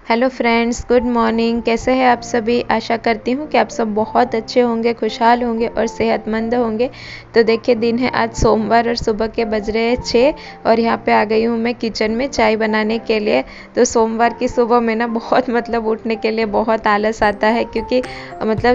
Hello friends, good morning. कैसे हैं आप सभी? आशा करती हूँ कि आप सब बहुत अच्छे होंगे, खुशहाल होंगे और सेहतमंद होंगे। तो देखिए, दिन है आज सोमवार और सुबह के बज रहे हैं 6 और यहाँ पे आ गई हूँ मैं किचन में चाय बनाने के लिए। तो सोमवार की सुबह में ना बहुत उठने के लिए बहुत आलस आता है, क्योंकि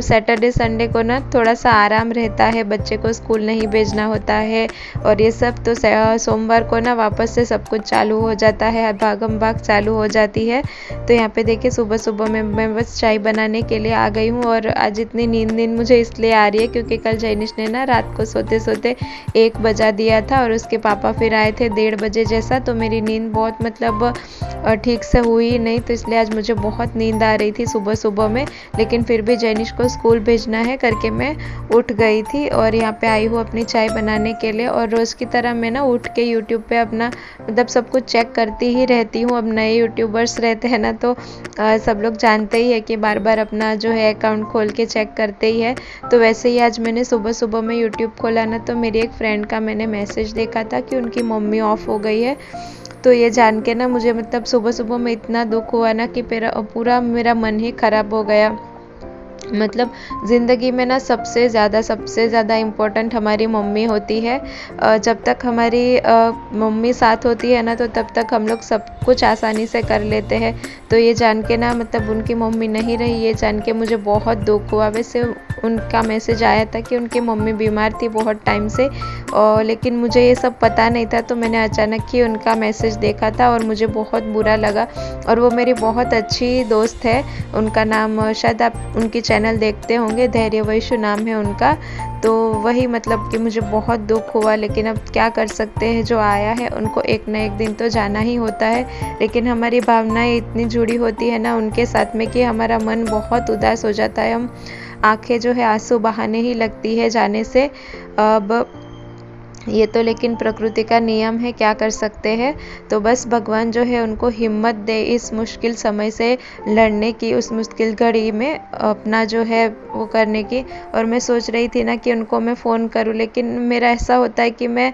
सैटरडे संडे को ना थोड़ा सा आराम रहता है, बच्चे को स्कूल नहीं भेजना होता है और ये सब। तो सोमवार को ना वापस से सब कुछ चालू हो जाता है, भागम भाग चालू हो जाती है। तो यहाँ पे देखिए, सुबह सुबह में मैं बस चाय बनाने के लिए आ गई हूँ। और आज इतनी नींद मुझे इसलिए आ रही है क्योंकि कल जैनिश ने ना रात को सोते सोते 1 बजा दिया था और उसके पापा फिर आए थे 1:30 बजे जैसा। तो मेरी नींद बहुत ठीक से हुई नहीं, तो इसलिए आज मुझे बहुत नींद आ रही थी सुबह सुबह में। लेकिन फिर भी जैनिश को स्कूल भेजना है करके मैं उठ गई थी और यहाँ पे आई हूँ अपनी चाय बनाने के लिए। और रोज़ की तरह मैं ना उठ के यूट्यूब पे अपना सब कुछ चेक करती ही रहती हूँ। अब नए यूट्यूबर्स रहते हैं ना, तो सब लोग जानते ही है कि बार बार अपना जो है अकाउंट खोल के चेक करते ही है। तो वैसे ही आज मैंने सुबह सुबह में यूट्यूब खोला ना, तो मेरी एक फ्रेंड का मैंने मैसेज देखा था कि उनकी मम्मी ऑफ हो गई है। तो ये जान के ना मुझे सुबह सुबह में इतना दुख हुआ ना कि पूरा मेरा मन ही खराब हो गया। ज़िंदगी में ना सबसे ज़्यादा इम्पोर्टेंट हमारी मम्मी होती है। जब तक हमारी मम्मी साथ होती है ना, तो तब तक हम लोग सब कुछ आसानी से कर लेते हैं। तो ये जान के ना उनकी मम्मी नहीं रही, ये जान के मुझे बहुत दुख हुआ। वैसे उनका मैसेज आया था कि उनकी मम्मी बीमार थी बहुत टाइम से, लेकिन मुझे ये सब पता नहीं था। तो मैंने अचानक ही उनका मैसेज देखा था और मुझे बहुत बुरा लगा। और वो मेरी बहुत अच्छी दोस्त है, उनका नाम शायद आप उनकी चैनल देखते होंगे, धैर्य वैश्य नाम है उनका। तो वही कि मुझे बहुत दुख हुआ, लेकिन अब क्या कर सकते हैं, जो आया है उनको एक ना एक दिन तो जाना ही होता है। लेकिन हमारी भावनाएं इतनी जुड़ी होती है ना उनके साथ में कि हमारा मन बहुत उदास हो जाता है। हम आंखें जो है आंसू बहाने ही लगती है जाने से। अब ये तो लेकिन प्रकृति का नियम है, क्या कर सकते हैं। तो बस भगवान जो है उनको हिम्मत दे इस मुश्किल समय से लड़ने की, उस मुश्किल घड़ी में अपना जो है वो करने की। और मैं सोच रही थी ना कि उनको मैं फ़ोन करूं, लेकिन मेरा ऐसा होता है कि मैं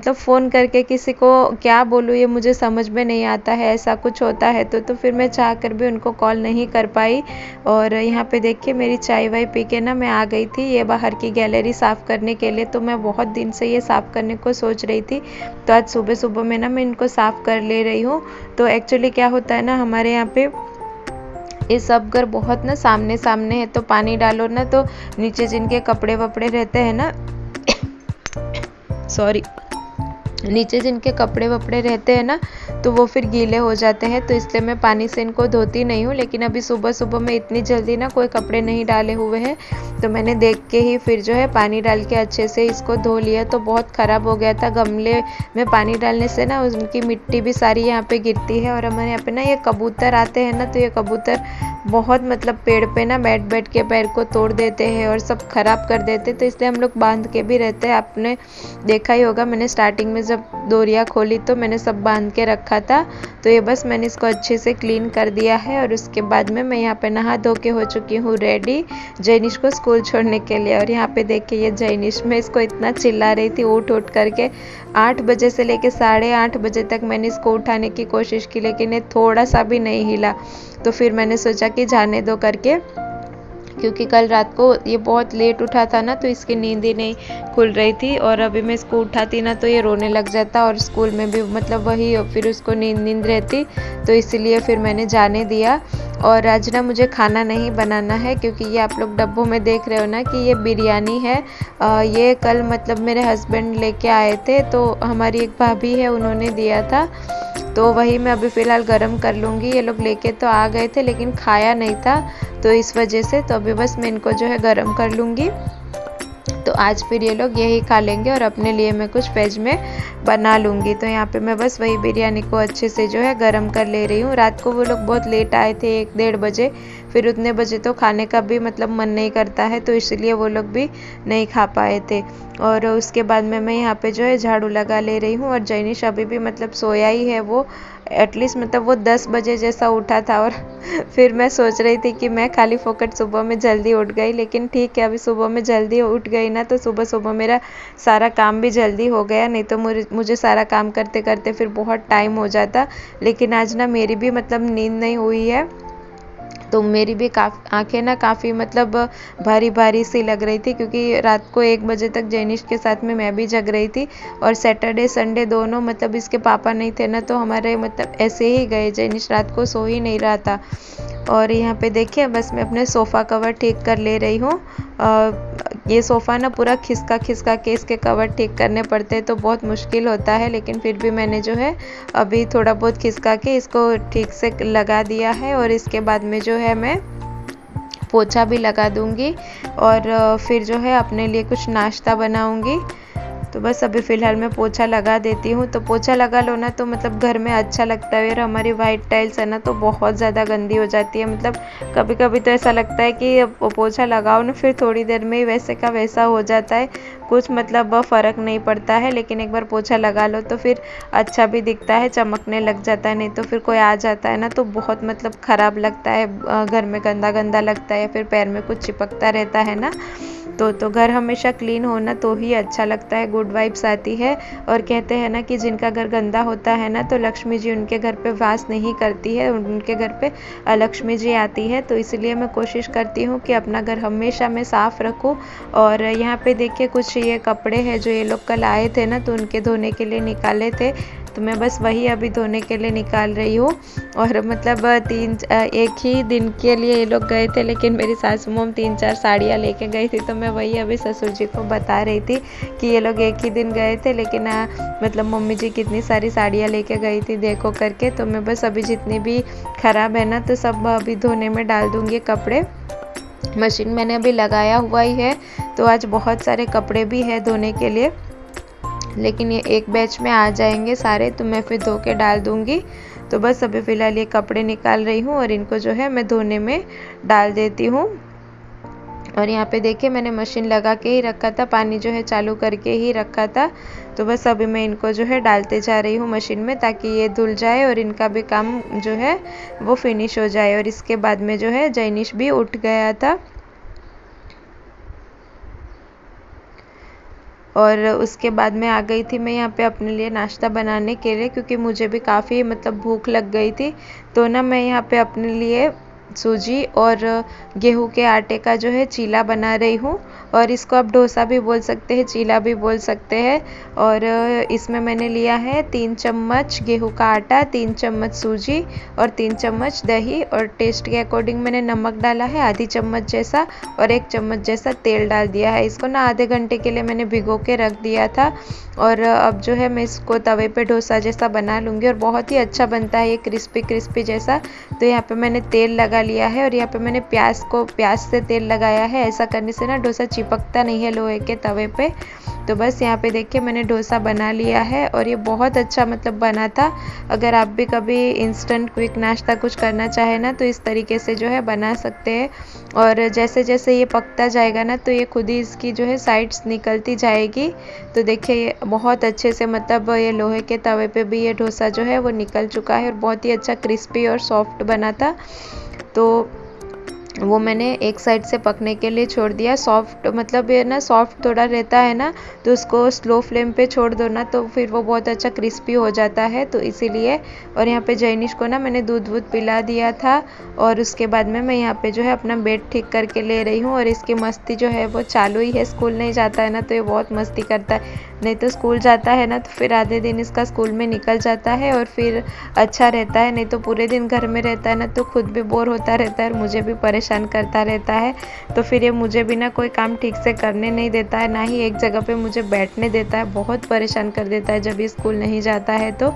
फ़ोन करके किसी को क्या बोलूं, ये मुझे समझ में नहीं आता है। ऐसा कुछ होता है तो फिर मैं चाह कर भी उनको कॉल नहीं कर पाई। और यहाँ पे देखिए, मेरी चाय वाय पी के ना मैं आ गई थी ये बाहर की गैलरी साफ़ करने के लिए। तो मैं बहुत दिन से ये साफ़ करने को सोच रही थी, तो आज सुबह सुबह में ना मैं इनको साफ़ कर ले रही हूँ। तो एक्चुअली क्या होता है ना, हमारे यहाँ पे ये सब घर बहुत ना सामने सामने है। तो पानी डालो ना, तो नीचे जिनके कपड़े वपड़े रहते हैं ना सॉरी, नीचे जिनके कपड़े वपड़े रहते हैं ना, तो वो फिर गीले हो जाते हैं। तो इसलिए मैं पानी से इनको धोती नहीं हूँ। लेकिन अभी सुबह सुबह में इतनी जल्दी ना कोई कपड़े नहीं डाले हुए हैं, तो मैंने देख के ही फिर जो है पानी डाल के अच्छे से इसको धो लिया। तो बहुत ख़राब हो गया था, गमले में पानी डालने से ना उनकी मिट्टी भी सारी यहाँ पे गिरती है। और हमारे यहाँ पे ना ये कबूतर आते हैं ना, तो ये कबूतर बहुत पेड़ पे ना बैठ बैठ के पैर को तोड़ देते हैं और सब खराब कर देते। तो इसलिए हम लोग बांध के भी रहते हैं। आपने देखा ही होगा, मैंने स्टार्टिंग में जब डोरिया खोली तो मैंने सब बांध के रखा था। तो ये बस मैंने इसको अच्छे से क्लीन कर दिया है। और उसके बाद में मैं यहाँ पे नहा धो के हो चुकी हूँ रेडी जैनिश को स्कूल छोड़ने के लिए। और यहाँ पे देखिए, ये जैनिश, मैं इसको इतना चिल्ला रही थी उठ उठ करके। 8 बजे से लेके 8:30 बजे तक मैंने इसको उठाने की कोशिश की, लेकिन ये थोड़ा सा भी नहीं हिला। तो फिर मैंने सोचा कि जाने दो करके, क्योंकि कल रात को ये बहुत लेट उठा था ना, तो इसकी नींद ही नहीं खुल रही थी। और अभी मैं इसको उठाती ना तो ये रोने लग जाता, और स्कूल में भी वही फिर उसको नींद रहती। तो इसीलिए फिर मैंने जाने दिया। और आज ना मुझे खाना नहीं बनाना है, क्योंकि ये आप लोग डब्बों में देख रहे हो ना कि ये बिरयानी है। ये कल मेरे हस्बैंड लेके आए थे, तो हमारी एक भाभी है, उन्होंने दिया था। तो वही मैं अभी फ़िलहाल गरम कर लूँगी। ये लोग लेके तो आ गए थे, लेकिन खाया नहीं था, तो इस वजह से तो अभी बस मैं इनको जो है गरम कर लूँगी। तो आज फिर ये लोग यही खा लेंगे और अपने लिए मैं कुछ वेज में बना लूँगी। तो यहाँ पे मैं बस वही बिरयानी को अच्छे से जो है गरम कर ले रही हूँ। रात को वो लोग बहुत लेट आए थे, 1-1:30 बजे। फिर उतने बजे तो खाने का भी मन नहीं करता है, तो इसलिए वो लोग भी नहीं खा पाए थे। और उसके बाद में मैं यहाँ पे जो है झाड़ू लगा ले रही हूँ। और जैनिश अभी भी सोया ही है वो। एटलीस्ट मतलब वो 10 बजे जैसा उठा था। और फिर मैं सोच रही थी कि मैं खाली फोकट सुबह में जल्दी उठ गई, लेकिन ठीक है, अभी सुबह में जल्दी उठ गई ना तो सुबह सुबह मेरा सारा काम भी जल्दी हो गया, नहीं तो मुझे सारा काम करते करते फिर बहुत टाइम हो जाता। लेकिन आज ना मेरी भी मतलब नींद नहीं हुई है, तो मेरी भी आंखें ना काफ़ी मतलब भारी भारी सी लग रही थी, क्योंकि रात को 1 बजे तक जेनिश के साथ में मैं भी जग रही थी। और सैटरडे संडे दोनों मतलब इसके पापा नहीं थे ना, तो हमारे मतलब ऐसे ही गए, जेनिश रात को सो ही नहीं रहा था। और यहाँ पे देखिए बस मैं अपने सोफ़ा कवर ठीक कर ले रही हूँ। ये सोफ़ा ना पूरा खिसका खिसका के इसके कवर ठीक करने पड़ते हैं, तो बहुत मुश्किल होता है, लेकिन फिर भी मैंने जो है अभी थोड़ा बहुत खिसका के इसको ठीक से लगा दिया है। और इसके बाद में जो है मैं पोछा भी लगा दूँगी और फिर जो है अपने लिए कुछ नाश्ता बनाऊँगी। तो बस अभी फ़िलहाल मैं पोछा लगा देती हूँ। तो पोछा लगा लो ना तो मतलब घर में अच्छा लगता है। और हमारी वाइट टाइल्स है ना तो बहुत ज़्यादा गंदी हो जाती है, मतलब कभी कभी तो ऐसा लगता है कि पोछा लगाओ ना फिर थोड़ी देर में ही वैसे का वैसा हो जाता है, कुछ मतलब फ़र्क नहीं पड़ता है। लेकिन एक बार पोछा लगा लो तो फिर अच्छा भी दिखता है, चमकने लग जाता है। नहीं तो फिर कोई आ जाता है ना तो बहुत मतलब ख़राब लगता है, घर में गंदा गंदा लगता है, या फिर पैर में कुछ चिपकता रहता है ना। तो घर हमेशा क्लीन होना तो ही अच्छा लगता है, गुड वाइब्स आती है। और कहते हैं ना कि जिनका घर गंदा होता है ना तो लक्ष्मी जी उनके घर पे वास नहीं करती है, उनके घर पे लक्ष्मी जी आती है। तो इसलिए मैं कोशिश करती हूँ कि अपना घर हमेशा मैं साफ़ रखूँ। और यहाँ पे देखिए कुछ ये कपड़े हैं जो ये लोग कल आए थे ना, तो उनके धोने के लिए निकाले थे, तो मैं बस वही अभी धोने के लिए निकाल रही हूँ। और मतलब एक ही दिन के लिए ये लोग गए थे, लेकिन मेरी सासू मॉम 3-4 साड़ियाँ लेके गई थी, तो मैं वही अभी ससुर जी को बता रही थी कि ये लोग एक ही दिन गए थे, लेकिन मतलब मम्मी जी कितनी सारी साड़ियाँ लेके गई थी देखो करके। तो मैं बस अभी जितनी भी ख़राब है ना तो सब अभी धोने में डाल दूँगी कपड़े। मशीन मैंने अभी लगाया हुआ ही है, तो आज बहुत सारे कपड़े भी है धोने के लिए, लेकिन ये एक बैच में आ जाएंगे सारे, तो मैं फिर धो के डाल दूँगी। तो बस अभी फ़िलहाल ये कपड़े निकाल रही हूँ और इनको जो है मैं धोने में डाल देती हूँ। और यहाँ पे देखिए मैंने मशीन लगा के ही रखा था, पानी जो है चालू करके ही रखा था। तो बस अभी मैं इनको जो है डालते जा रही हूँ मशीन में, ताकि ये धुल जाए और इनका भी काम जो है वो फिनिश हो जाए। और इसके बाद में जो है जैनिश भी उठ गया था, और उसके बाद में आ गई थी मैं यहाँ पे अपने लिए नाश्ता बनाने के लिए, क्योंकि मुझे भी काफ़ी मतलब भूख लग गई थी। तो ना मैं यहाँ पे अपने लिए सूजी और गेहूं के आटे का जो है चीला बना रही हूँ, और इसको आप डोसा भी बोल सकते हैं, चीला भी बोल सकते हैं। और इसमें मैंने लिया है 3 चम्मच गेहूं का आटा, 3 चम्मच सूजी और 3 चम्मच दही, और टेस्ट के अकॉर्डिंग मैंने नमक डाला है आधी चम्मच जैसा, और 1 चम्मच जैसा तेल डाल दिया है। इसको ना आधे घंटे के लिए मैंने भिगो के रख दिया था। और अब जो है मैं इसको तवे पे डोसा जैसा बना लूँगी, और बहुत ही अच्छा बनता है ये क्रिस्पी क्रिस्पी जैसा। तो यहाँ पे मैंने तेल लगा लिया है, और यहाँ पे मैंने प्याज से तेल लगाया है। ऐसा करने से ना डोसा चिपकता नहीं है लोहे के तवे पे। तो बस यहाँ पे देखिए मैंने डोसा बना लिया है, और ये बहुत अच्छा मतलब बना था। अगर आप भी कभी इंस्टेंट क्विक नाश्ता कुछ करना चाहे ना तो इस तरीके से जो है बना सकते हैं। और जैसे जैसे ये पकता जाएगा ना तो ये खुद ही इसकी जो है साइड्स निकलती जाएगी। तो देखिए ये बहुत अच्छे से मतलब ये लोहे के तवे पे भी ये डोसा जो है वो निकल चुका है, और बहुत ही अच्छा क्रिस्पी और सॉफ्ट बना था। तो वो मैंने एक साइड से पकने के लिए छोड़ दिया। सॉफ्ट मतलब ये ना सॉफ्ट थोड़ा रहता है ना, तो उसको स्लो फ्लेम पे छोड़ दो ना तो फिर वो बहुत अच्छा क्रिस्पी हो जाता है, तो इसीलिए। और यहाँ पे जैनिश को ना मैंने दूध वूध पिला दिया था, और उसके बाद में मैं यहाँ पे जो है अपना बेड ठीक करके ले रही हूँ। और इसकी मस्ती जो है वो चालू ही है, स्कूल नहीं जाता है ना तो ये बहुत मस्ती करता है। नहीं तो स्कूल जाता है ना तो फिर आधे दिन इसका स्कूल में निकल जाता है, और फिर अच्छा रहता है। नहीं तो पूरे दिन घर में रहता है ना तो खुद भी बोर होता रहता है और मुझे भी परेशान करता रहता है। तो फिर ये मुझे भी ना कोई काम ठीक से करने नहीं देता है, ना ही एक जगह पे मुझे बैठने देता है, बहुत परेशान कर देता है जब ये स्कूल नहीं जाता है तो।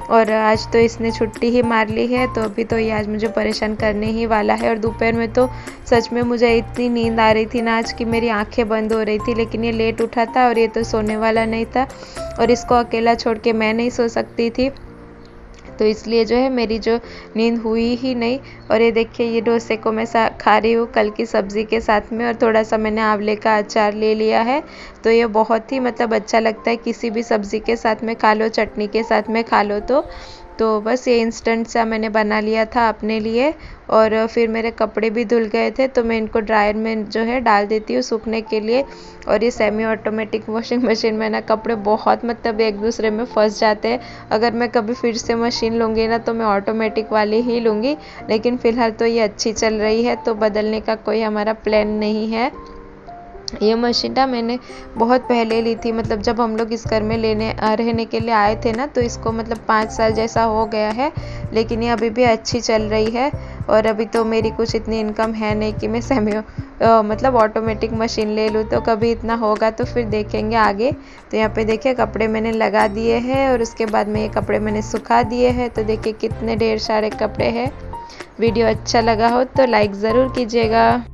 और आज तो इसने छुट्टी ही मार ली है, तो अभी तो ये आज मुझे परेशान करने ही वाला है। और दोपहर में तो सच में मुझे इतनी नींद आ रही थी ना आज कि मेरी आंखें बंद हो रही थी, लेकिन ये लेट उठा था और ये तो सोने वाला नहीं था, और इसको अकेला छोड़ के मैं नहीं सो सकती थी। तो इसलिए जो है मेरी जो नींद हुई ही नहीं। और ये देखिए ये डोसे को मैं खा रही हूँ कल की सब्ज़ी के साथ में, और थोड़ा सा मैंने आंवले का अचार ले लिया है। तो ये बहुत ही मतलब अच्छा लगता है, किसी भी सब्ज़ी के साथ में खा लो, चटनी के साथ में खा लो, तो बस ये इंस्टेंट सा मैंने बना लिया था अपने लिए। और फिर मेरे कपड़े भी धुल गए थे तो मैं इनको ड्रायर में जो है डाल देती हूँ सूखने के लिए। और ये सेमी ऑटोमेटिक वॉशिंग मशीन में ना कपड़े बहुत मतलब एक दूसरे में फंस जाते हैं। अगर मैं कभी फिर से मशीन लूँगी ना तो मैं ऑटोमेटिक वाली ही लूँगी, लेकिन फ़िलहाल तो ये अच्छी चल रही है तो बदलने का कोई हमारा प्लान नहीं है। ये मशीन ना मैंने बहुत पहले ली थी, मतलब जब हम लोग इस घर में रहने के लिए आए थे ना, तो इसको मतलब 5 साल जैसा हो गया है, लेकिन ये अभी भी अच्छी चल रही है। और अभी तो मेरी कुछ इतनी इनकम है नहीं कि मैं मतलब ऑटोमेटिक मशीन ले लूँ, तो कभी इतना होगा तो फिर देखेंगे आगे। तो यहाँ पे देखिए कपड़े मैंने लगा दिए हैं और उसके बाद में ये कपड़े मैंने सुखा दिए हैं। तो देखिए कितने ढेर सारे कपड़े हैं। वीडियो अच्छा लगा हो तो लाइक ज़रूर कीजिएगा।